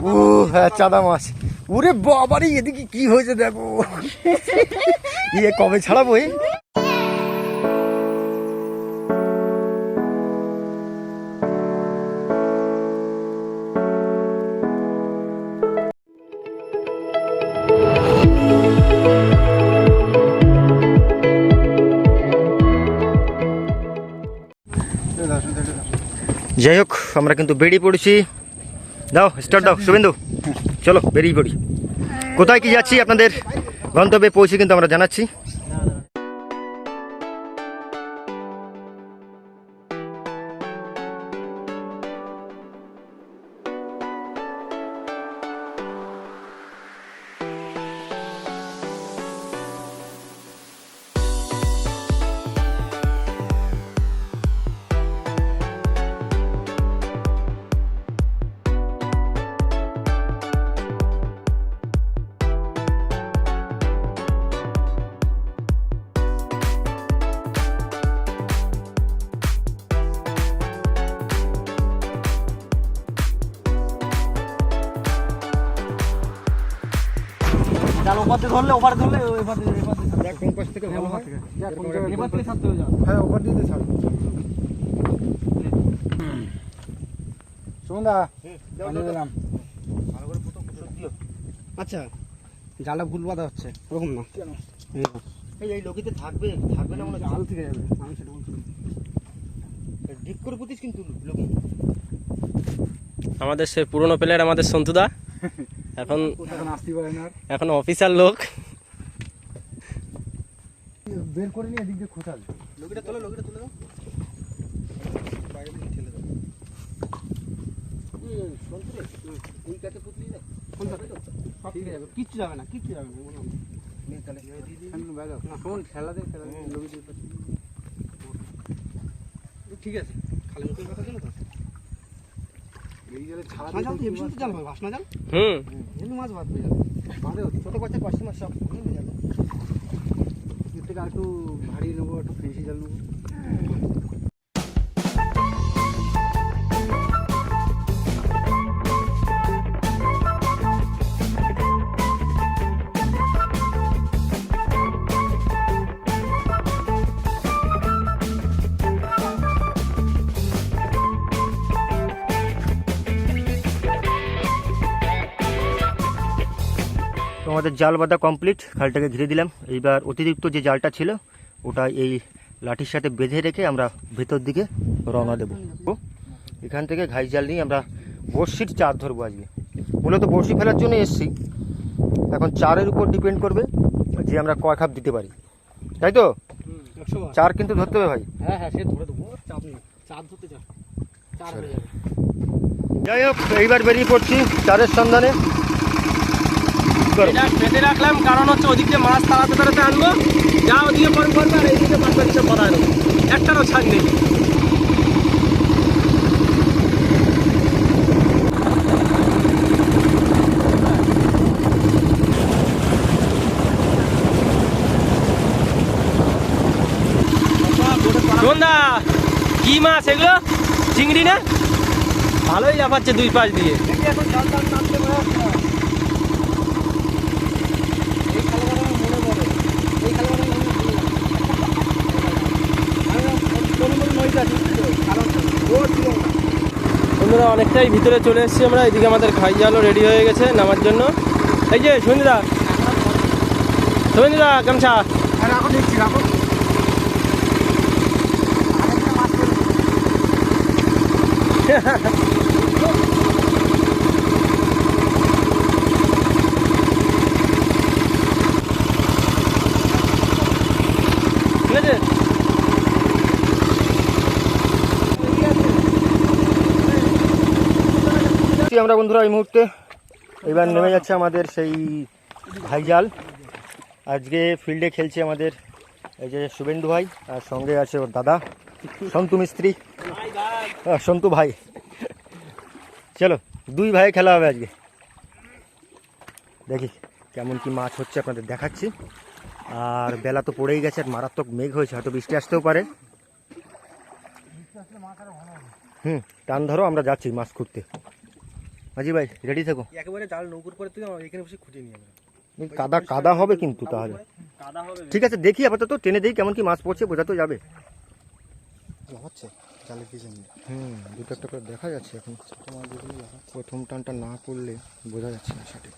ও হ্যাঁ, চাঁদা মাছ। ওরে বাবারে, এদিকে কি হয়েছে দেখো। ইয়ে কবে ছাড়াবো? যাই হোক, আমরা কিন্তু বেরিয়ে পড়েছি। দাও স্টার্ট দাও শুভেন্দু, চলো বেরিয়ে পড়ি। কোথায় কি যাচ্ছি আপনাদের গন্তব্যে পৌঁছে কিন্তু আমরা জানাচ্ছি। জাল ওপার দিয়ে ধরলে ওপার ধরলে এপার দিয়ে দেখ কোন পাশ থেকে ভালো হয়। এপার থেকে ছাড়তে হবে। হ্যাঁ, ওপার দিয়ে ছাড়ো। সুমনদা দিলাম। আচ্ছা, জালটা ভুল বাঁধা হচ্ছে, ওরকম না। কেন? এই লোকিতে থাকবে থাকবে না, মনে জাল থেকে যাবে। আমি সেটা বলছি, ডিপ করে পুঁতিস কিন্তু লোকি। আমাদের সে পুরনো প্লেয়ার আমাদের সন্তুদা এখন আসতে পারে না, এখন অফিসার লোক। বের করে নিয়ে এদিক দিয়ে খোঁচাল। লোকিটা তোলো, লোকিটা তুলে দাও, বাইরে দিয়ে ঠেলে দাও। এই কাছে পুতলি না, ঠিক আছে, কিচ্ছু যাবে না, কিচ্ছু যাবে না। ঠিক আছে, খালি লোকের কথা জানো তো। এই জালে ছাড়া জাল হয়, ভাসনা জাল। এমনি মাছ বাঁধবে, বাঁধে ছোট কচ্ছা কষ্টি মাছ সব নিয়ে যাবে। এর থেকে আর একটু ভারী নেবো, একটু ফেঁসি জাল নেবো। আমাদের জাল বাঁধা কমপ্লিট, খালটাকে ঘিরে দিলাম। এইবার অতিরিক্ত যে জালটা ছিল ওটা এই লাঠির সাথে বেঁধে রেখে আমরা ভেতর দিকে রওনা দেবো। এখান থেকে ঘাই জাল নিয়ে আমরা বড়শির চার ধরবো আজকে। মূলত বড়শি ফেলার জন্য এসছি, এখন চারের উপর ডিপেন্ড করবে যে আমরা কয় খাপ দিতে পারি, তাই তো? চার কিন্তু ধরতে হবে ভাই। হ্যাঁ হ্যাঁ, সে ধরে দেবো, চাপ নেই, চার ধরতে চার হয়ে যাবে। যাই হোক, এইবার বেরিয়ে পড়ছি চারের সন্ধানে। এটা কেটে রাখলাম কারণ হচ্ছে ওদিক দিয়ে মাছ তাড়াতে তাড়াতে আনবো, যা ওদিকে পর করবে আর এইদিকে মাছ মাছ পড়া নেবো, একটারও ছাড় নেই। সন্ধ্যা কি মাছ এগুলো? চিংড়ি না? ভালোই লাফাচ্ছে দুই পাশ দিয়ে। এখন জাল টাল নামতে পারে না। এই খালটা আমার মনে পড়ে, এই খালটা মনে পড়ে। আমি নইতে আছি, কারণ ও ছিল না। বন্ধুরা অনেকটাই ভিতরে চলে এসেছি আমরা। এদিকে আমাদের খাই জালও রেডি হয়ে গেছে নামার জন্য। এই যে সঞ্জিদা, সঞ্জিদা গামছা রাখো, দেখছি রাখো। ঠিক আছে। আমরা বন্ধুরা এই মুহূর্তে এবার নেমে যাচ্ছে আমাদের সেই ভাইজাল। আজকে ফিল্ডে খেলছে আমাদের এই যে শুভেন্দু ভাই, আর সঙ্গে আছে ওর দাদা সন্তু মিস্ত্রি, সন্তু ভাই। চলো দুই ভাই খেলা হবে আজকে, দেখি কেমন কি মাছ হচ্ছে আপনাদের দেখাচ্ছি। আর বেলা তো পড়েই গেছে, আর মারাত্মক মেঘ হয়েছে, হয়তো বৃষ্টি আসতেও পারে। টান ধরো, আমরা যাচ্ছি মাছ খুঁড়তে। মাঝি ভাই রেডি থাকো। একেবারে জাল নৌকুর পরে তুই এখানে বসে খুঁজে নিয়ে যাবে। কাদা কাদা হবে কিন্তু তাহলে। কাদা হবে। ঠিক আছে দেখি আপাতত টেনে দিই কেমন কি মাছ পড়ছে, বোঝা তো যাবে। হচ্ছে জালের পিছনে দুটো একটা করে দেখা যাচ্ছে এখন। প্রথম টানটা না পড়লে বোঝা যাচ্ছে না সঠিক।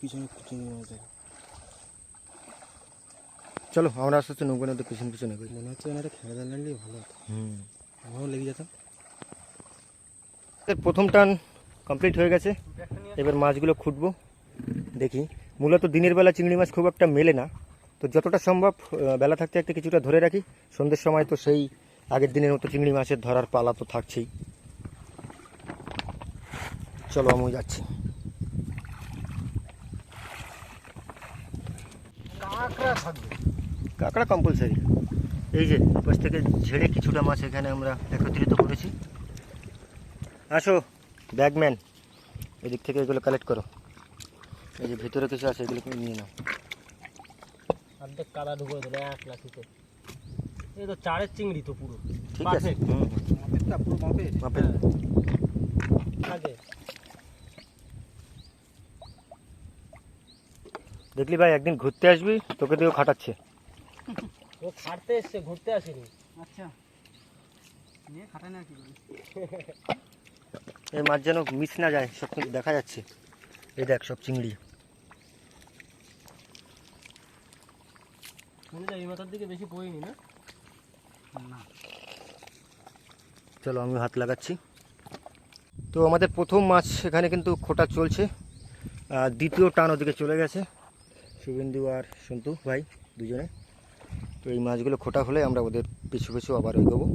পিছনে খুঁজে নিয়ে আসে। চলো আমরা আস্তে আস্তে নৌকা নদীর পিছনে পিছনে এগোই। মনে হচ্ছে ওনারা খেলা জাল লাগলেই ভালো হতো, আমারও লেগে যেতাম। প্রথম টান কমপ্লিট হয়ে গেছে, এবার মাছগুলো খুঁটবো দেখি। মূলত দিনের বেলা চিংড়ি মাছ খুব একটা মেলে না, তো যতটা সম্ভব বেলা থাকতে থাকতে কিছুটা ধরে রাখি। সন্ধ্যের সময় তো সেই আগের দিনের মতো চিংড়ি মাছের ধরার পালা তো থাকছেই। চলো আমি যাচ্ছি। কাঁকড়া থাকবে, কাঁকড়া কম্পালসারি। এই যে পাশ থেকে ঝেড়ে কিছুটা মাছ এখানে আমরা একত্রিত করেছি। আসো ব্যাগম্যান, এদিক থেকে এগুলো কালেক্ট করো। এই যে ভিতরে কিছু আছে এগুলো নিয়ে নাও। অর্ধেক কাদা ঢুকে দিল এক লাঠিতে। এই তো চারের চিংড়ি তো পুরো ঠিক আছে, মাপেরটা পুরো মাপের। মাপের। আগে দেখলি ভাই একদিন ঘুরতে আসবি, তোকে দিয়েও খাটাচ্ছে। ও খাটতে এসছে, ঘুরতে আসেনি। আচ্ছা নিয়ে খাটা না কি করি। এই মাছ যেন মিস না যায়, সব কিন্তু দেখা যাচ্ছে। এই দেখ সব চিংড়ি। মনে হয় এই মাথার দিকে বেশি পড়িনি না। না চলো আমি হাত লাগাচ্ছি। তো আমাদের প্রথম মাছ এখানে কিন্তু খোটা চলছে, দ্বিতীয় টান ওদিকে চলে গেছে শুভেন্দু আর সন্তু ভাই দুজনে। তো এই মাছগুলো খোটা হলে আমরা ওদের পিছু পিছু আবার এগোবো।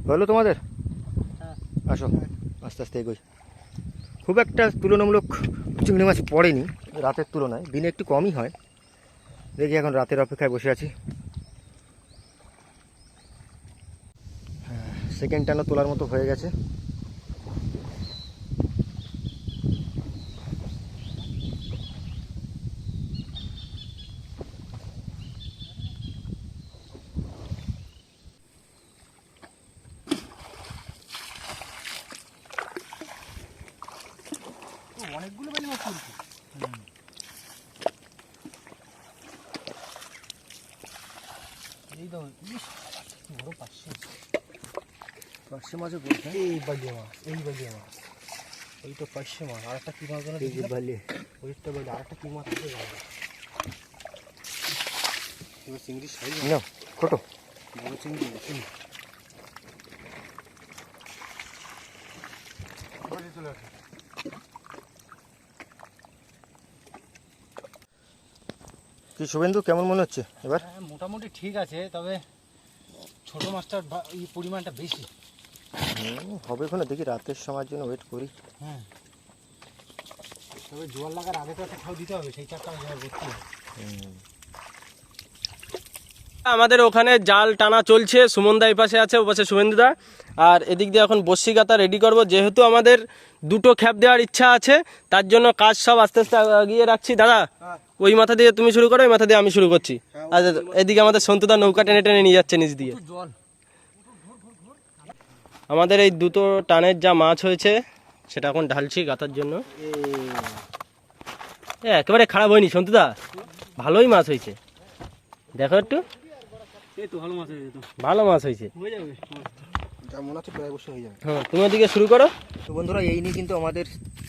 হলো তোমাদের? হ্যাঁ। আসো আস্তে আস্তে এগোই। খুব একটা তুলনামূলক চিংড়ি মাছ পড়েনি রাতের তুলনায়, দিনে একটু কমই হয়। দেখি এখন রাতের অপেক্ষায় বসে আছি। সেকেন্ড টানও তোলার মতো হয়ে গেছে। অনেকগুলো বেলি মাছ পড়ছে। এই তো বড় পাশে পার্শে মাছও পড়ছে। এই বালিয়া মাছ, এই বালিয়া মাছ, ওই তো পাশে মাছ। আর একটা কি মাছ যেন এই যে বালি। ওইটা বলি আর একটা কি মাছ আছে জানো? এবার চিংড়ির সাইজ নাও খোটো। বড় চিংড়ি চলে আসে। কি শুভেন্দু কেমন মনে হচ্ছে এবার? হ্যাঁ মোটামুটি ঠিক আছে, তবে ছোট মাছটার পরিমাণটা বেশি। হবে ওখানে দেখি, রাতের সময়ের জন্য ওয়েট করি। হ্যাঁ তবে জোয়ার লাগার আগে তো একটা খাও দিতে হবে, সেই চারটা জোয়ার করতে হবে। আমাদের ওখানে জাল টানা চলছে। সুমনদা এই পাশে আছে, ও পাশে শুভেন্দুদা। আর এদিক দিয়ে এখন বসি গাতা রেডি করব, যেহেতু আমাদের দুটো খ্যাপ দেওয়ার ইচ্ছা আছে, তার জন্য কাজ সব আস্তে আস্তে এগিয়ে রাখছি। দাদা ওই মাথা দিয়ে তুমি শুরু করো, ওই মাথা দিয়ে আমি শুরু করছি। আর এদিকে আমাদের সন্তুদা নৌকা টেনে টেনে নিয়ে যাচ্ছে নিচ দিয়ে। আমাদের এই দুটো টানের যা মাছ হয়েছে সেটা এখন ঢালছি গাতার জন্য। একেবারে খারাপ হয়নি সন্তুদা, ভালোই মাছ হয়েছে। দেখো একটু, এই তো ভালো মাছ হয়ে যেত, ভালো মাছ হয়েছে। হয়ে যাবে যা মনে হচ্ছে প্রায় বসে হয়ে যাবে। হ্যাঁ তুমি ওদিকে শুরু করো। তো বন্ধুরা এই নিয়ে কিন্তু আমাদের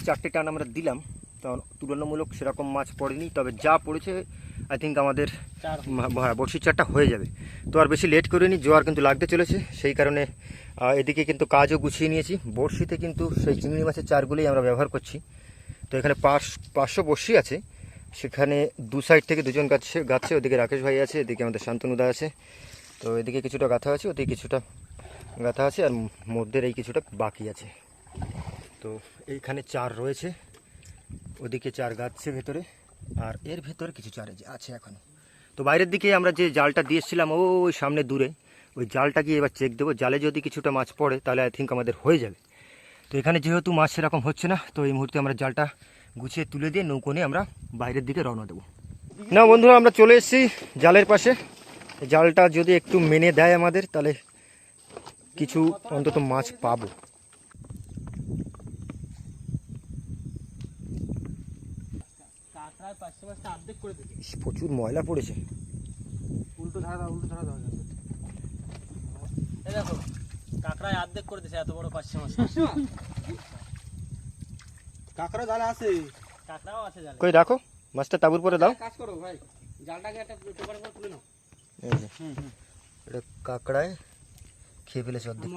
4টে টান আমরা দিলাম, তো তুলনামূলক সেরকম মাছ পড়েনি, তবে যা পড়েছে আই থিঙ্ক আমাদের বড়শির চারটা হয়ে যাবে। তো আর বেশি লেট করিনি, জোয়ার কিন্তু লাগতে চলেছে, সেই কারণে এদিকে কিন্তু কাজও গুছিয়ে নিয়েছি। বড়শিতে কিন্তু সেই চিংড়ি মাছের চারগুলোই আমরা ব্যবহার করছি। তো এখানে 500 বড়শি আছে, সেখানে দু সাইড থেকে দুজন গাচ্ছে। ওদিকে রাকেশ ভাই আছে, এদিকে আমাদের শান্তনুদা আছে। তো এদিকে কিছুটা গাঁথা আছে, ওদিকে কিছুটা গাঁথা আছে, আর মধ্যের এই কিছুটা বাকি আছে। তো এইখানে 4 রয়েছে, ওদিকে 4 গাচ্ছে ভেতরে, আর এর ভেতরে কিছু 4 আছে এখনো। তো বাইরের দিকে আমরা যে জালটা দিয়েছিলাম ওই সামনে দূরে, ওই জালটা গিয়ে এবার চেক দেবো। জালে যদি কিছুটা মাছ পড়ে তাহলে আই থিঙ্ক আমাদের হয়ে যাবে। তো এখানে যেহেতু মাছ সেরকম হচ্ছে না, তো এই মুহূর্তে আমরা জালটা গুছিয়ে তুলে দিয়ে নৌকো নিয়ে আমরা বাইরের দিকে রওনা দেবো। না বন্ধুরা আমরা চলে এসেছি জালের পাশে। জালটা যদি একটু মেনে দেয় আমাদের, তাহলে কিছু অন্তত মাছ পাবো। পার্শে মাছটা অর্ধেক করে দিবি। ইস, প্রচুর ময়লা পড়েছে। উল্টো ধারা দাও, উল্টো ধারা দাও। এই দেখো কাঁকড়ায় অর্ধেক করে দিছে এত বড় পার্শে মাছ। কাঁকড়া জালে আছে। কাঁকড়াও আছে জালে। কই রাখো মাছটা, তাবুর পরে দাও। কাজ করো ভাই, জালটাকে একটা টোকারে করে তুলে নাও। এই যে, এটা কাঁকড়ায় খেয়ে ফেলেছে অর্ধেক।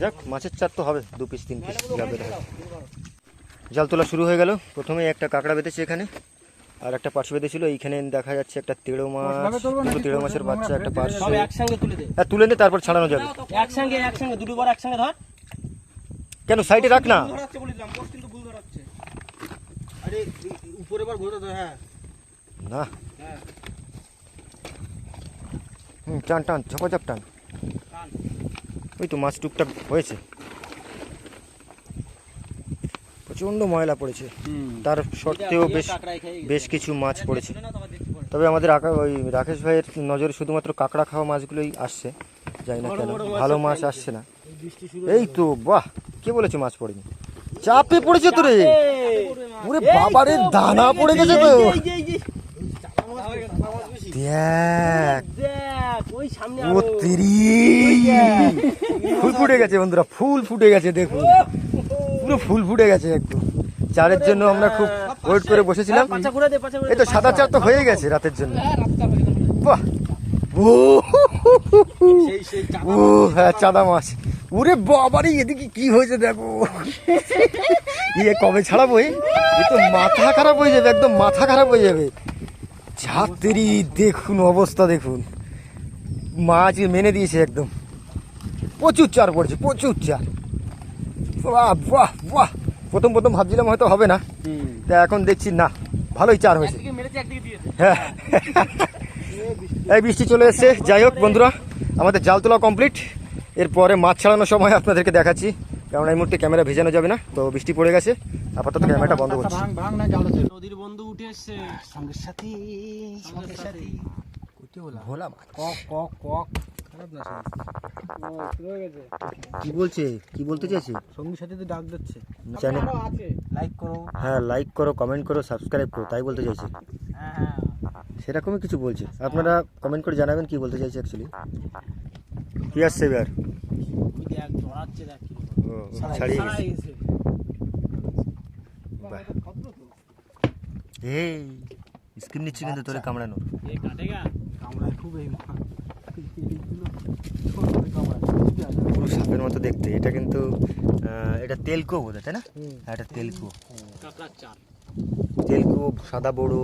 যাক, মাছের চার তো হবে, 2 পিস 3 পিস যাবে। জাল তোলা শুরু হয়ে গেল। প্রথমে একটা কাঁকড়া বেঁধেছে এখানে, আর একটা পার্শ্ব বেঁধেছিল। এইখানে দেখা যাচ্ছে একটা তেড়ো মাছ, দুটো তেড়ো মাছের বাচ্চা, একটা পার্শ্ব। সব একসঙ্গে তুলে দে। হ্যাঁ, তুলে নে, তারপর ছাড়ানো যাবে। একসঙ্গে দুটো বড় একসঙ্গে ধর। কেন সাইডে রাখ না? ভুল ধরাচ্ছে বলে দিলাম, পোস্ট কিন্তু ভুল ধরাচ্ছে। আরে উপরে বার ঘোরা দাও। হ্যাঁ না, হ্যাঁ টান টান, ঝপাঝপ টান। টান। ওই তো মাছ টুকটাক হয়েছে। প্রচণ্ড ময়লা পড়েছে, তার সত্ত্বেও বেশ কিছু মাছ পড়েছে। তবে আমাদের ওই রাকেশ ভাইয়ের নজরে শুধুমাত্র কাঁকড়া খাওয়া মাছগুলোই আসছে, জানি না কেন ভালো মাছ আসছে না। এই তো বাহ, কে বলেছে মাছ পড়েনি? চাপে পড়েছে তো রে, ওরে বাবারে, দানা পড়ে গেছে তো। দেখ, ওই সামনে ও তেরি, ফুল ফুটে গেছে বন্ধুরা, ফুল ফুটে গেছে, দেখুন পুরো ফুল ফুটে গেছে একদম। চারের জন্য আমরা খুব ওয়েট করে বসেছিলাম। এই তো সাদা চার তো হয়ে গেছে রাতের জন্য। বাহ, ও হ্যাঁ, চাঁদা মাছ। ওরে বাবারে, এদিকে কি হয়েছে দেখো। ইয়ে কবে ছাড়াবো? এ তো মাথা খারাপ হয়ে যাবে, একদম মাথা খারাপ হয়ে যাবে। ছাত্রী দেখুন অবস্থা, দেখুন মাছ মেনে দিয়েছে একদম। প্রচুর চার পড়েছে, প্রচুর চার। বাহ বাহ বাহ, প্রথম ভাবছিলাম হয়তো হবে না, তা এখন দেখছি না, ভালোই চার হয়েছে। হ্যাঁ, এই বৃষ্টি চলে এসছে। যাই হোক বন্ধুরা, আমাদের জাল তোলা কমপ্লিট। এরপরে মাছ ছাড়ানোর সময় আপনাদেরকে দেখাচ্ছি, কারণ এই মুহূর্তে ক্যামেরা ভেজানো যাবে না, তো বৃষ্টি পড়ে গেছে। আপাতত ক্যামেরাটা বন্ধ করছি। নদীর বন্ধু উঠে এসছে সঙ্গের সাথে ভোলা মাছ। কক কক কক খারাপ না কি বলছে, কি বলতে চাইছে? সঙ্গীর সাথে তো ডাক দিচ্ছে। চ্যানেল লাইক করো। হ্যাঁ, লাইক করো, কমেন্ট করো, সাবস্ক্রাইব করো, তাই বলতে চাইছে। হ্যাঁ সেরকমই কিছু বলছে। আপনারা কমেন্ট করে জানাবেন কি বলতে চাইছে অ্যাকচুয়ালি। কি আসছে এবার? দেখ জড়াচ্ছে, দেখ কি ও, ছাড়িয়ে গেছে। গেছে। বাহ, এই স্কিম নিচ্ছি কিন্তু তোরে কামড়ানোর। এই কাটেগা কামড়ায় খুব এই পুরো সাপের মতো দেখতে। এটা কিন্তু এটা তেলকো বোধ হয়, তাই না? হ্যাঁ, এটা তেলকো। কাঁকড়ার চার। তেলকো, সাদা বড়,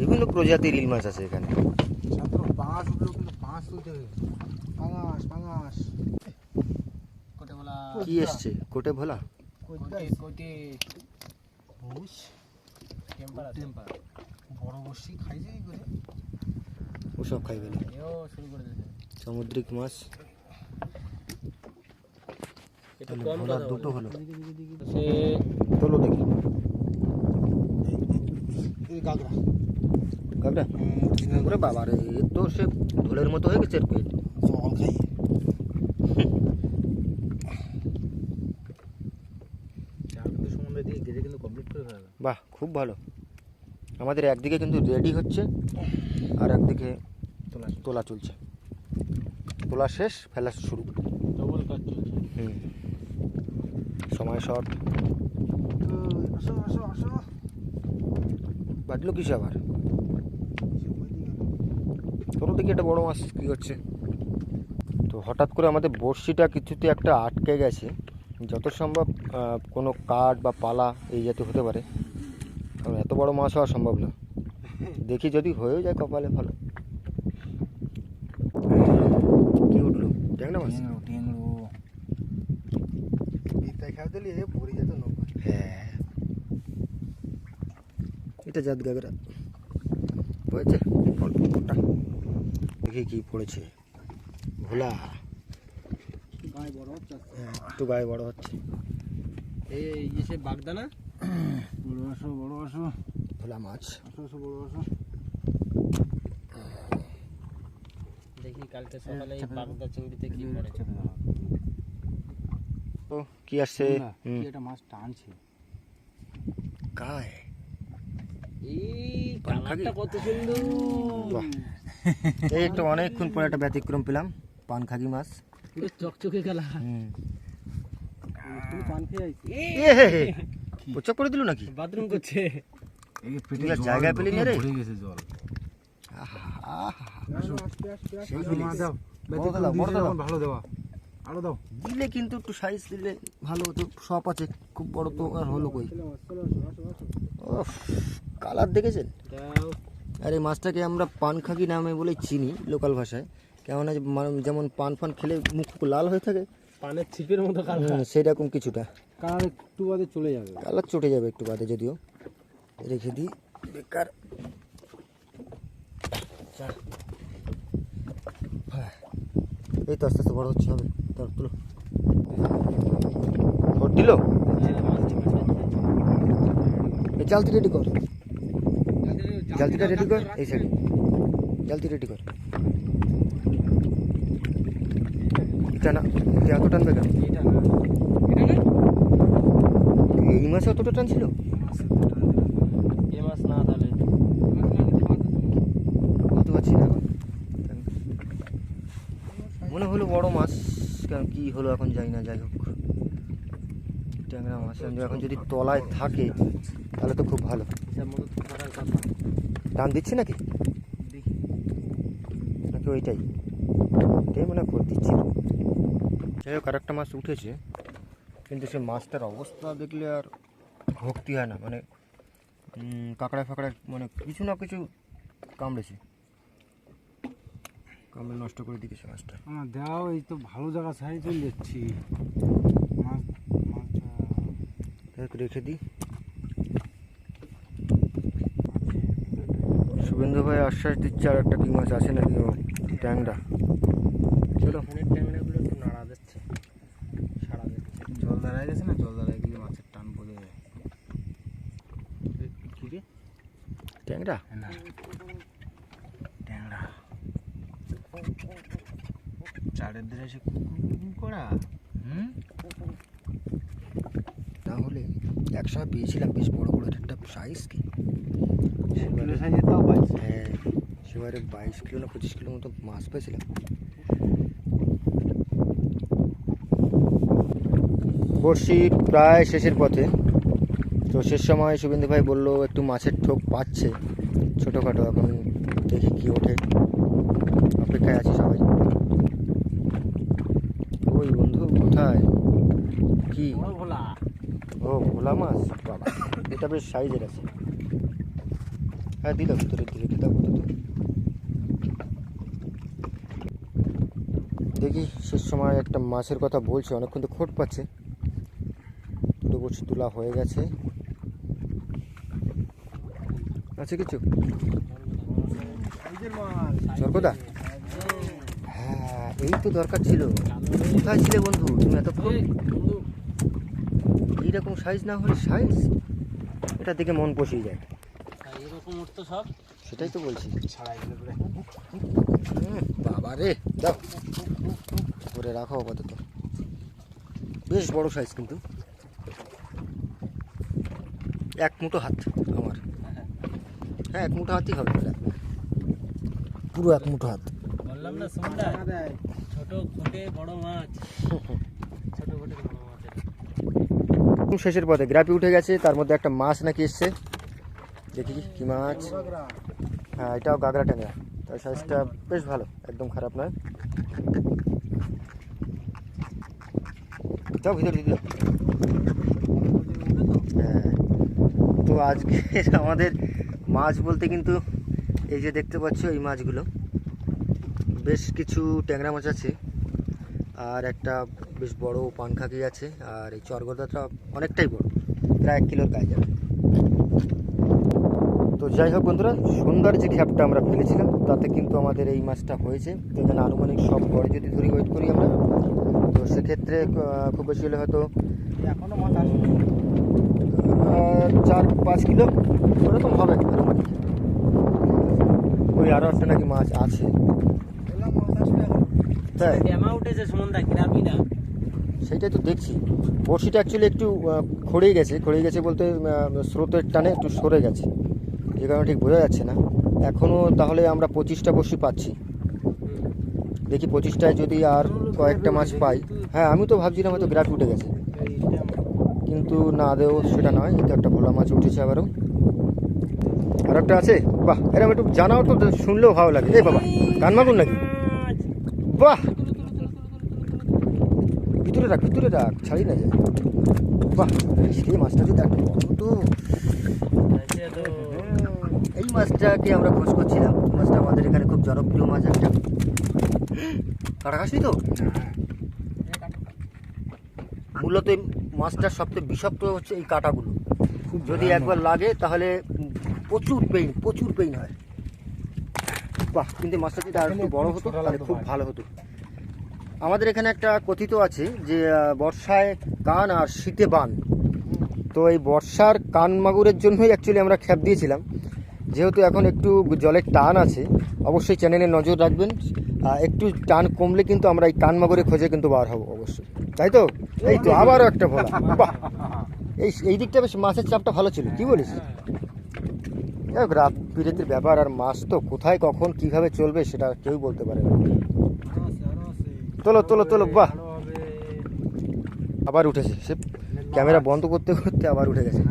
বিভিন্ন প্রজাতির ইল মাছ আছে এখানে। ছাত্র পাঙাশ উঠলো, কিন্তু পাঙাশ তুলতে হবে। পাঙাশ পাঙাশ কোটে বলা কি এসছে? কোটে ভোলা। কোটে বুঝ টেম্পার আছে। টেম্পার বড় বসি খাইছে কি করে? ওসব খাইবে না, এও শুরু করে দিয়েছে। সামুদ্রিক মাছ। একটু তাহলে কম ভোলা কথা দুটো বলো। হলো। সে তোলো দেখি এই গাগরা কাকড়া। ওরে বাবা রে, এ তো সে ঢোলের মতো হয়ে গেছে এর পেট। জল খাই। চার কিন্তু সমুদ্রে দিয়ে গেজে কিন্তু কমপ্লিট করে ফেলা। বাহ, খুব ভালো। আমাদের একদিকে কিন্তু রেডি হচ্ছে, আর একদিকে তোলা চলছে। তোলা শেষ, ফেলা শুরু। ডবল কাজ চলছে। সময় শর্ট। আসো আসো আসো। বাজলো কিছু আবার? তোর দিকে একটা বড় মাছ কি হচ্ছে? তো হঠাৎ করে আমাদের বড়শিটা কিছুতে একটা আটকে গেছে। যত সম্ভব কোনো কাঠ বা পালা এই জাতীয় হতে পারে, কারণ এত বড় মাছ হওয়া সম্ভব না। দেখি যদি হয়েও যায় কপালে ভালো। কি উঠলো? ট্যাংরা মাছ। হ্যাঁ, এটা জাত গাগরা হয়েছে অল্প মোটা। দেখি কি পড়েছে। ভোলা। গায়ে বড় হচ্ছে। হ্যাঁ, একটু গায়ে বড় হচ্ছে। এই সে বাগদানা বড় আসো বড় আসো। ভোলা মাছ। আসো আসো বড় আসো। দেখি কালকে সকালে এই বাগদা চিংড়িতে কি পড়ে। ও কি আসছে? এটা মাছ টানছে। গায়ে এই পানখাকি? কালারটা কত সুন্দর। বাহ। এই একটু অনেকক্ষণ পরে একটা ব্যতিক্রম পেলাম, পানখাকি মাছ। পুরো চকচকে কালার। হুম। তুমি পান খেয়ে আইছি পোচক করে দিল নাকি? বাথরুম করছে। তুই আর জায়গায় পেলি না রে? সেই feelings। বড় দাও, বড় দাও। ভালো দেওয়া আরো দাও দিলে কিন্তু একটু সাইজ দিলে ভালো হতো, সব আছে, খুব বড় তো আর হলো কই। কালার দেখেছেন? দাও। আর এই মাছটাকে আমরা পানখাকি নামে বলে চিনি লোকাল ভাষায়, কেননা যেমন পান ফান খেলে মুখ লাল হয়ে থাকে, পানের ছিপের মতো কালার। সেরকম কিছুটা। কার একটু বাদে চলে যাবে কালার চটে যাবে একটু বাদে, যদিও রেখে দিই বেকার। হ্যাঁ, এই তো আস্তে আস্তে বড় হচ্ছে, হবে তার তুলো। ভোট দিল, এই জালতি রেডি কর, জালতিটা রেডি কর, এই সাইডে জালতি রেডি কর। টানা, এত টানবে কেন? এই মাসে অতটা টানছিল? এ মাছ না তাহলে বুঝতে পারছি না এখন। মনে হলো বড় মাছ, কেন কি হলো এখন জানি না। যাই হোক, ট্যাংরা মাছ এখন যদি তলায় থাকে তাহলে তো খুব ভালো। টান দিচ্ছে নাকি নাকি ওইটাই এটাই মনে করে দিচ্ছি। যাই হোক, আর একটা মাছ উঠেছে, কিন্তু সে মাছটার অবস্থা দেখলে আর ভক্তি হয় না। মানে কাঁকড়া ফাঁকড়া মানে কিছু না কিছু কামড়েছে, কামড়ে নষ্ট করে দিয়েছে মাছটা। আমার দাও, এই তো ভালো জায়গা সাইড চলে যাচ্ছি মাছ মাছটা রেখে দিই। শুভেন্দু ভাই আশ্বাস দিচ্ছে আর একটা কি মাছ আছে নাকি, ও ট্যাংরা। চলো, অনেক ট্যাংরাগুলো একটু নাড়া দিচ্ছে, সাড়া দিচ্ছে। জল দাঁড়ায় গেছে না, জল দাঁড়ায় গেলে মাছের টান বোঝা যায়। কি রে ট্যাংরা না ট্যাংরা চারের দিকে এসে করা তাহলে একসময় পেয়েছিলাম বেশ বড় বড় একটা সাইজ, কি কিলো সাইজের তাও পাইছি। হ্যাঁ, সেবারে 22 কিলো না 25 কিলো মতো মাছ পেয়েছিলাম। বড়শি প্রায় শেষের পথে, তো শেষ সময় শুভেন্দু ভাই বললো একটু মাছের ঠোক পাচ্ছে ছোটোখাটো, এখন দেখি কি ওঠে, অপেক্ষায় আছি সবাই। ওই বন্ধু কোথায়, কি? ভোলা ও ভোলা মাছ, বাবা এটা বেশ সাইজের আছে। হ্যাঁ দিল ভিতরে রেখে দাও তো। দেখি শেষ সময় একটা মাছের কথা বলছে, অনেকক্ষণ তো খোট পাচ্ছে। দুটো বড়শি তোলা হয়ে গেছে, আছে কিছু চরকদা? হ্যাঁ, এই তো দরকার ছিল। কোথায় ছিলে বন্ধু তুমি এতক্ষণ? এইরকম সাইজ না হলে সাইজ, এটা দেখে মন পশিয়ে যায়। এরকম উঠতো সব, সেটাই তো বলছি। ছাড়াই গেলে পরে বাবা রে, দাও করে রাখো আপাতত। বেশ বড় সাইজ, কিন্তু এক মুঠো হাত আমার। হ্যাঁ, এক মুঠো হাতই হবে, পুরো এক মুঠো হাত। বললাম না সুন্দর ছোট খোটে বড় মাছ, ছোট খোটে বড় মাছ। শেষের পথে গ্রাপি উঠে গেছে, তার মধ্যে একটা মাছ নাকি এসছে, দেখি কি মাছ। হ্যাঁ, এটাও গাগরা ট্যাংরা, তার সাইজটা বেশ ভালো, একদম খারাপ নয়। যাও ভিতরে দিদি। হ্যাঁ, তো আজকে আমাদের মাছ বলতে কিন্তু এই যে দেখতে পাচ্ছ এই মাছগুলো, বেশ কিছু ট্যাংরা মাছ আছে, আর একটা বেশ বড় পানখাকি আছে, আর এই চরগদাটা অনেকটাই বড়, প্রায় 1 কিলোর গায়ে যাবে। তো যাই হোক বন্ধুরা, সুন্দর যে খ্যাপটা আমরা ফেলেছিলাম তাতে কিন্তু আমাদের এই মাছটা হয়েছে। তো এখানে আনুমানিক সব গড়ে যদি ধরি ওয়েট করি আমরা, তো সেক্ষেত্রে খুব বেশি হলে হয়তো এখনো মাছ আসবে 4-5 কিলো ওরকম হবে আনুমানিক। ওই আরও একটা নাকি মাছ আছে, মাছ আসবে এখন। তাই ড্যামা উঠেছে সুমনদা, গ্রাবি না। সেইটাই তো দেখছি। বড়শিটা অ্যাকচুয়ালি একটু খড়িয়ে গেছে বলতে স্রোতের টানে একটু সরে গেছে, যে কারণে ঠিক বোঝা যাচ্ছে না। এখনও তাহলে আমরা 25টা বড়শি পাচ্ছি। দেখি 25টায় যদি আর কয়েকটা মাছ পাই। হ্যাঁ, আমি তো ভাবছিলাম হয়তো গ্রাফ উঠে গেছে, কিন্তু না দেও সেটা নয়। এটা একটা ভোলা মাছ উঠেছে আবারও। আর একটা আছে, বাহ, এরকম একটু জানাও তো, শুনলেও ভালো লাগে। এই বাবা, কানমাগুর নাকি? বাহ, ভিতরে রাখ, ভিতরে রাখ, ছাড়ি না যায়। বাহ, সেই মাছটা যদি একটা বড় তো। এই মাছটাকে আমরা খোঁজ করছিলাম। মাছটা আমাদের এখানে খুব জনপ্রিয় মাছ একটা। কাটা খাসনি তো? মূলত এই মাছটার সবচেয়ে বিষাক্ত হচ্ছে এই কাঁটাগুলো। যদি একবার লাগে তাহলে প্রচুর পেইন হয়। বাহ, কিন্তু মাছটা যদি আর একটু বড় হতো তাহলে খুব ভালো হতো। আমাদের এখানে একটা কথিত আছে যে বর্ষায় কান আর শীতে বান। তো এই বর্ষার কান মাগুরের জন্যই অ্যাকচুয়ালি আমরা খ্যাপ দিয়েছিলাম। যেহেতু এখন একটু জলের টান আছে, অবশ্যই চ্যানেলে নজর রাখবেন। একটু টান কমলে কিন্তু আমরা এই কান মাগুরের খোঁজে কিন্তু বার হবো অবশ্যই, তাই তো? এই তো আবারও একটা ভোলা। বাহ, এই দিকটা বেশ মাছের চাপটা ভালো ছিল, কি বলিস? রাত বিরেতের ব্যাপার, আর মাছ তো কোথায় কখন কিভাবে চলবে সেটা কেউ বলতে পারে না। তোলো তোলো তোলো, বাহ, আবার উঠেছে। সে ক্যামেরা বন্ধ করতে করতে আবার উঠে গেছে।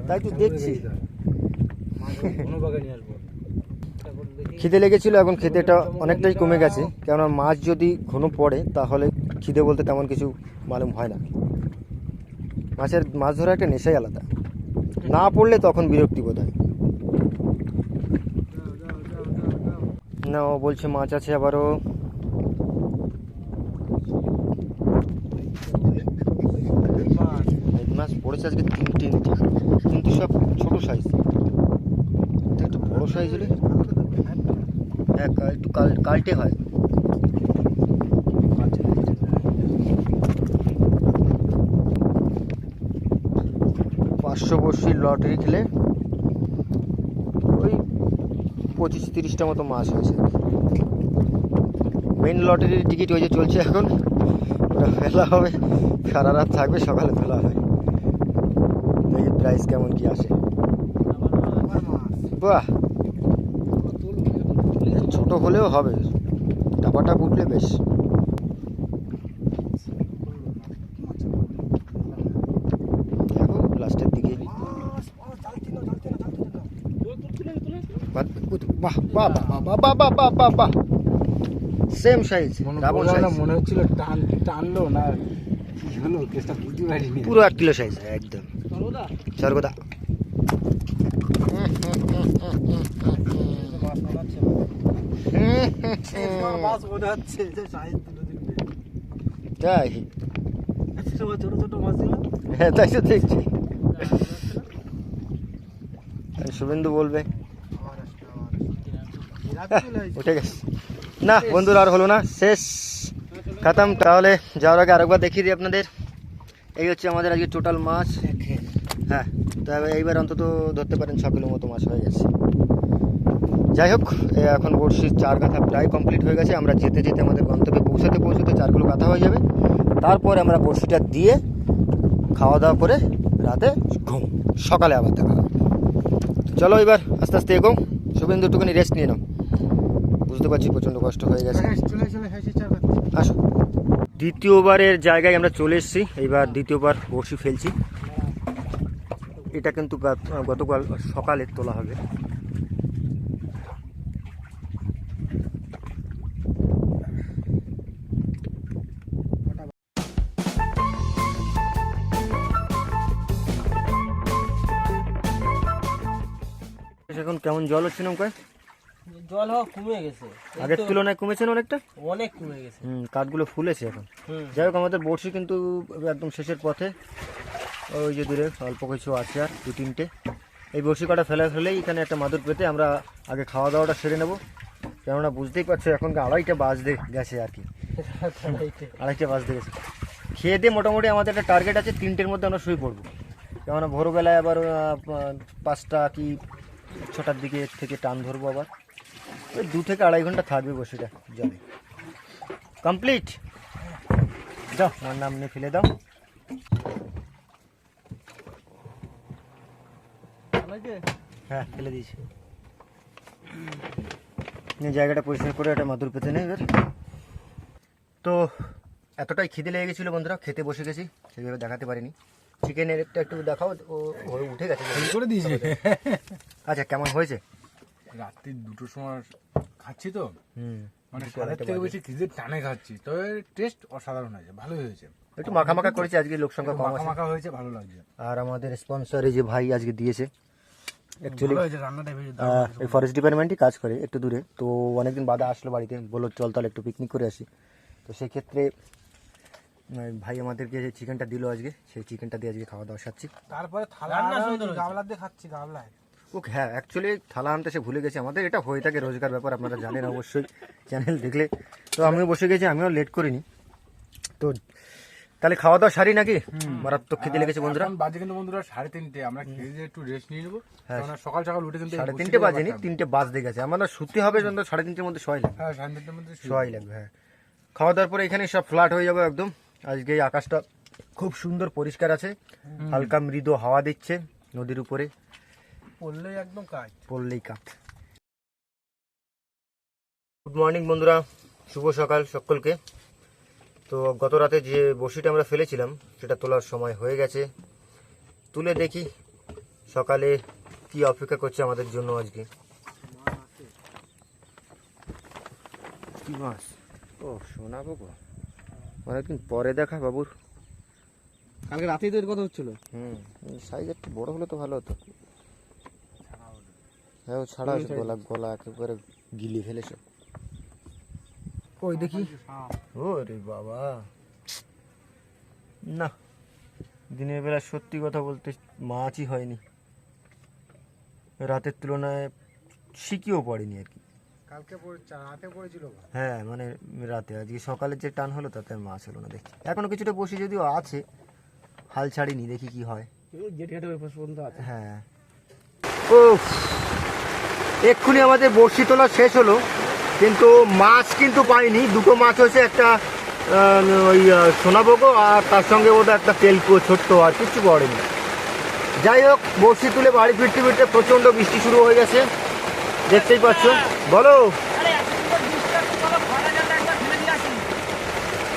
তাই তো দেখছি। খিদে লেগেছিল, এখন খিদেটা অনেকটাই কমে গেছে। কেননা মাছ যদি ঘন পড়ে তাহলে খিদে বলতে তেমন কিছু মালুম হয় না। মাছ ধরা একটা নেশাই আলাদা, না পড়লে তখন বিরক্তি বোধ হয়। না, ও বলছে মাছ আছে আবারও। মাছ পড়েছে আজকে 3টে, কিন্তু সব ছোট সাইজ। একটু বড় সাইজ হলে হ্যাঁ একটু কালটে হয়। 500 বড়শির লটারি খেলে ওই 25-30টা মতো মাছ হয়েছে। মেন লটারির টিকিট হয়ে যে চলছে এখন, ওটা ফেলা হবে, সারা রাত থাকবে, সকালে ফেলা হবে। দেখি প্রাইস কেমন কি আসে। বাহ, ছোট হলেও হবে, টাপাটা উঠলে বেশ। দেখো লাস্টের দিকে বাহ বাহ বাহ বাহ বাহ বাহ বাহ বাহ, সেম সাইজ, ডাবল সাইজ। মনে হচ্ছিল টানলো না কি হলো, কেসটা বুঝতে পারিনি। পুরো 1 কিলো সাইজ একদম। সর্বদা মাছ মনে হচ্ছে যে সাইজ তুলে দিবে। তাই? ছোট ছোট মাছ ছিল। হ্যাঁ, তাই তো দেখছি। শুভেন্দু বলবে উঠে গেছে। না বন্ধুরা, আর হলো না, শেষ, খতম। তাহলে যাওয়ার আগে আরেকবার দেখিয়ে দিই আপনাদের। এই হচ্ছে আমাদের আজকে টোটাল মাছ। হ্যাঁ, তবে এইবার অন্তত ধরতে পারেন 6 কিলো মতো মাছ হয়ে গেছে। যাই হোক, এখন বড়শির 4 গাঁথা প্রায় কমপ্লিট হয়ে গেছে। আমরা যেতে যেতে আমাদের গন্তব্যে পৌঁছাতে 4 কিলো গাঁথা হয়ে যাবে। তারপরে আমরা বড়শিটা দিয়ে খাওয়া দাওয়া করে রাতে ঘুম, সকালে আবার দেখা হবে। চলো এবার আস্তে আস্তে এগোও। শুভেন্দু একটুখানি রেস্ট নিয়ে নাও, বুঝতে পারছি প্রচণ্ড কষ্ট হয়ে গেছে। আসো, দ্বিতীয়বারের জায়গায় আমরা চলে এসেছি। এইবার দ্বিতীয়বার বড়শি ফেলছি। এটা কিন্তু গতকাল সকালে তোলা হবে। এখন কেমন জল হচ্ছে নৌকায়? জল কমে গেছে, আগের তুলনায় কমেছে না অনেকটা? অনেক কমে গেছে। কাঠগুলো ফুলেছে এখন। যাই হোক, আমাদের বড়শি কিন্তু একদম শেষের পথে। ওই যে দূরে অল্প কিছু আছে, আর 2-3টে। এই বড়শি কাটা ফেলেই এখানে একটা মাদুর পেতে আমরা আগে খাওয়া দাওয়াটা সেরে নেব। কেননা বুঝতেই পারছো এখন 2:30 বাজতে গেছে আর কি। 2:30 বাজতে গেছে। খেয়ে দিয়ে মোটামুটি আমাদের একটা টার্গেট আছে 3টের মধ্যে আমরা শুয়ে পড়বো। কেননা ভোরবেলায় আবার 5টা কি 6টার দিকে থেকে টান ধরবো। আবার ওই 2 থেকে 2.5 ঘন্টা থাকবে বসিটা জলে। কমপ্লিট। যাও, আমার নাম নিয়ে ফেলে দাও। হ্যাঁ ফেলে দিয়েছি। জায়গাটা পরিষ্কার করে একটা মাদুর পেতে নেই এবার। তো এতটাই খিদে লেগে গেছিলো বন্ধুরা, খেতে বসে গেছি, সেভাবে দেখাতে পারিনি। চিকেনের একটু দেখাও, ও হয়ে উঠে গেছে করে দিয়েছি। আচ্ছা কেমন হয়েছে? রাত্রি 2টোর সময় খাচ্ছি তো, মানে দুটো সাদের আড়াইটা থেকে বাজে। বেশি খিদের টানে খাচ্ছি, তবে টেস্ট অসাধারণ হয়েছে, ভালোই হয়েছে। একটু মাখা মাখা করেছে, আজকে লোক সংখ্যা কম মাখা আছে। মাখা হয়েছে, ভালো লাগছে। আর আমাদের স্পন্সর এই যে ভাই আজকে দিয়েছে, অ্যাকচুয়ালি ভালো হয়েছে, রান্নাটা বেশ এই ফরেস্ট ডিপার্টমেন্টই কাজ করে একটু দূরে। তো অনেকদিন বাদে আসলো বাড়িতে, বললো চল তাহলে একটু পিকনিক করে আসি। তো সেক্ষেত্রে ভাই আমাদেরকে যে চিকেনটা দিল আজকে, সেই চিকেনটা দিয়ে আজকে খাওয়া দাওয়া সারছি। তারপরে থালা রান্না সুন্দর হয়েছে। গামলা দিয়ে খাচ্ছি, গামলায়। ওকে হ্যাঁ, অ্যাকচুয়ালি থালা আনতে সে ভুলে গেছে। আমাদের এটা হয়ে থাকে রোজগার ব্যাপার, আপনারা জানেন অবশ্যই চ্যানেল দেখলে। তো আমিও বসে গেছি, আমিও লেট করিনি। তো তাহলে খাওয়া দাওয়া সারি নাকি? মারাত্মক খেতে লেগেছে বন্ধুরা। এখন বাজে কিন্তু বন্ধুরা 3:30, আমরা খেয়ে দিয়ে একটু রেস্ট নিয়ে নেবো। কারণ সকাল সকাল উঠে কিন্তু 3:30 বাজেনি, 3টে বাজতে গেছে। আমরা শুতে হবে যখন 3:30-র মধ্যে শোয়াই লাগবে। হ্যাঁ 3:30-র মধ্যে শোয়াই লাগবে, হ্যাঁ। খাওয়া দাওয়ার পরে এখানে সব ফ্ল্যাট হয়ে যাবে একদম। আজকে এই আকাশটা খুব সুন্দর পরিষ্কার আছে, হালকা মৃদু হাওয়া দিচ্ছে নদীর উপরে, পড়লেই একদম কাজ। পড়লেই কাঠ। গুড মর্নিং বন্ধুরা, শুভ সকাল সকলকে। তো গত রাতে যে বড়শিটা আমরা ফেলেছিলাম সেটা তোলার সময় হয়ে গেছে। তুলে দেখি সকালে কি অপেক্ষা করছে আমাদের জন্য আজকে। কি মাছ? ও শোনাবো গো, অনেকদিন পরে দেখা বাবুর। কালকে রাতেই তো এর কথা হচ্ছিল। সাইজ একটু বড় হলে তো ভালো হতো। হ্যাঁ ও ছাড়া আছে, গলা গলা একেবারে গিলি ফেলেছে। ওই দেখি, ও রে বাবা, না দিনের বেলা সত্যি কথা বলতে মাছই হয়নি, রাতের তুলনায় শিখিও পড়েনি আর কি। কালকে রাতে পড়েছিল। হ্যাঁ মানে রাতে, আজকে সকালে যে টান হলো তাতে আর মাছ হলো না। দেখছি এখনো কিছুটা বসি যদিও আছে, হাল ছাড়িনি, দেখি কি হয়। গেটঘাটে ওই পাশ পর্যন্ত আছে। হ্যাঁ ও, এক্ষুনি আমাদের বড়শি তোলা শেষ হলো, কিন্তু মাছ কিন্তু পাইনি। দুটো মাছ হয়েছে, একটা ওই সোনাভোগ আর তার সঙ্গে ওটা একটা তেলকুয়ো ছোট্ট, আর কিচ্ছু পড়েনি। যাই হোক, বড়শি তুলে বাড়ি ফিরতে ফিরতে প্রচণ্ড বৃষ্টি শুরু হয়ে গেছে, দেখতেই পাচ্ছ। বলো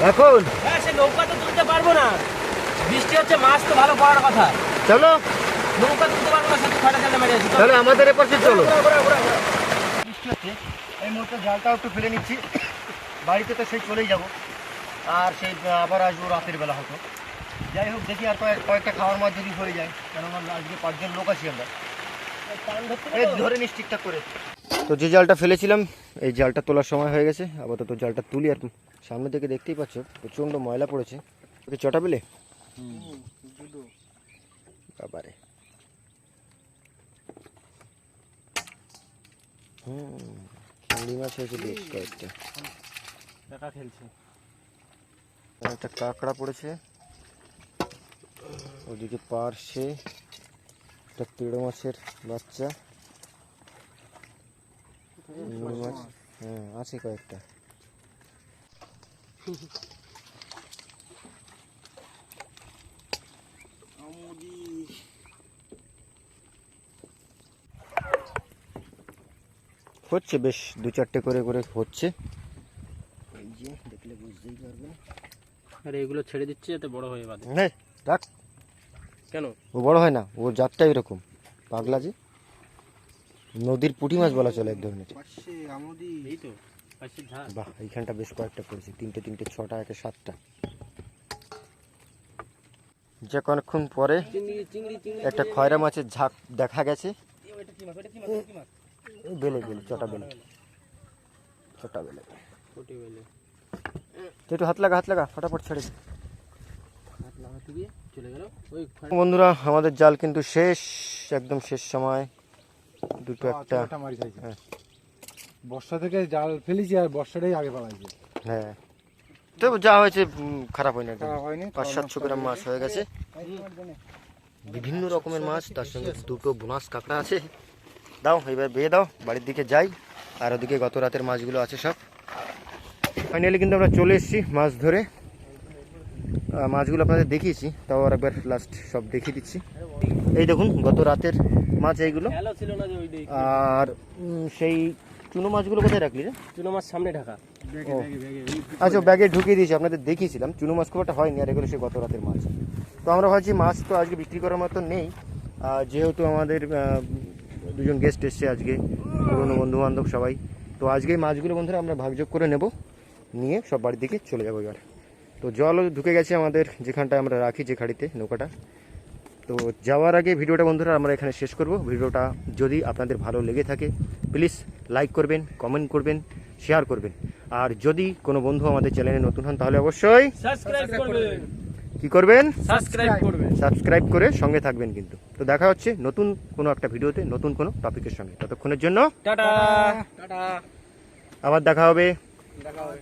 এখন হ্যাঁ, সে নৌকা তো তুলতে পারবো না, বৃষ্টি হচ্ছে, মাছ তো ভালো পড়ার কথা। চলো নৌকা তুলতে পারবো না, শুধু ফাটা জালে মেরে আছি। তাহলে আমাদের এপাশে চলো। বৃষ্টি হচ্ছে, এই মুহূর্তে জালটাও একটু ফেলে নিচ্ছি। বাড়িতে তো সেই চলেই যাব, আর সেই আবার আসবো রাতের বেলা হয়তো। যাই হোক, দেখি আর কয়েকটা খাওয়ার মাছ যদি হয়ে যায়, কেননা আজকে 5 জন লোক আছি আমরা। এই ধরে নিস ঠিকঠাক করে। তো যে জালটা ফেলেছিলাম, এই জালটা তোলার সময় হয়ে গেছে। আপাতত জালটা তুলি, আর সামনে থেকে দেখতেই পাচ্ছ প্রচণ্ড ময়লা পড়েছে। ওকে চটা পেলে বাবারে, চিংড়ি মাছ হয়েছে বেশ কয়েকটা, টাকা খেলছে। একটা কাঁকড়া পড়েছে, ওদিকে পার্শে একটা পেড়ো মাছের বাচ্চা, চিংড়ি মাছ, হ্যাঁ আছে কয়েকটা। হচ্ছে বেশ 2-4টে করে করে হচ্ছে, এই যে দেখলে বুঝতেই পারবে। আরে এগুলো ছেড়ে দিচ্ছি যাতে বড় হয়ে বাঁধে। হ্যাঁ রাখ, কেন? ও বড় হয় না, ওর জাতটা এরকম পাগলা, যে নদীর পুঁটি মাছ বলা চলে এক ধরনের। এই তো পাশের ঝাড়। বাহ, এইখানটা বেশ কয়েকটা পড়েছে, 3টে 6টা, 7টা। যে অনেকক্ষণ পরে একটা খয়রা মাছের ঝাঁক দেখা গেছে। বেলে বেলে, চটা বেলে, চটা বেলে। একটু হাত লাগা ফটাফট ছেড়ে দে। বন্ধুরা আমাদের জাল কিন্তু শেষ, একদম শেষ সময়। দুটো একটা, হ্যাঁ। বর্ষা থেকে জাল ফেলেছি, আর বর্ষাটাই আগে পালাইছে। হ্যাঁ তো যা হয়েছে খারাপ হয়নি, একদম খারাপ হয়নি। 500-700 গ্রাম মাছ হয়ে গেছে, বিভিন্ন রকমের মাছ, তার সঙ্গে দুটো বোনাস কাঁকড়া আছে। দাও এবার বেয়ে দাও, বাড়ির দিকে যাই। আর ওদিকে গত রাতের মাছগুলো আছে সব। ফাইনালি কিন্তু আমরা চলে এসেছি মাছ ধরে। মাছগুলো আপনাদের দেখিয়েছি, তাও আর একবার লাস্ট সব দেখিয়ে দিচ্ছি। এই দেখুন গত রাতের মাছ এইগুলো। খেয়ালও ছিল না যে ওই দিক আর সেই চুনো মাছগুলো কোথায় রাখলি রে? চুনো মাছ সামনে ঢাকা। ও আচ্ছা, ব্যাগে ঢুকিয়ে দিয়েছি, আপনাদের দেখিয়েছিলাম। চুনো মাছ খুব একটা হয়নি, আর এগুলো সে গত রাতের মাছ। তো আমরা ভাবছি মাছ তো আজকে বিক্রি করার মতো নেই, যেহেতু আমাদের দুজন গেস্ট এসছে আজকে, পুরনো বন্ধু বান্ধব সবাই। তো আজকে এই মাছগুলো বন্ধুরা আমরা ভাগযোগ করে নেব, নিয়ে সব বাড়ির দিকে চলে যাবো এবার। তো জলও ঢুকে গেছে আমাদের যেখানটায় আমরা রাখি, যে খাড়িতে নৌকাটা। তো যাওয়ার আগে ভিডিওটা বন্ধুরা আমরা এখানে শেষ করব। ভিডিওটা যদি আপনাদের ভালো লেগে থাকে প্লিজ লাইক করবেন, কমেন্ট করবেন, শেয়ার করবেন। আর যদি কোনো বন্ধু আমাদের চ্যানেলে নতুন হন তাহলে অবশ্যই সাবস্ক্রাইব করবেন, কি করবেন? সাবস্ক্রাইব করবেন। সাবস্ক্রাইব করে সঙ্গে থাকবেন কিন্তু। তো দেখা হচ্ছে নতুন কোনো একটা ভিডিওতে, নতুন কোনো টপিকের সঙ্গে। ততক্ষণের জন্য টাটা। টাটা। আবার দেখা হবে। দেখা হবে।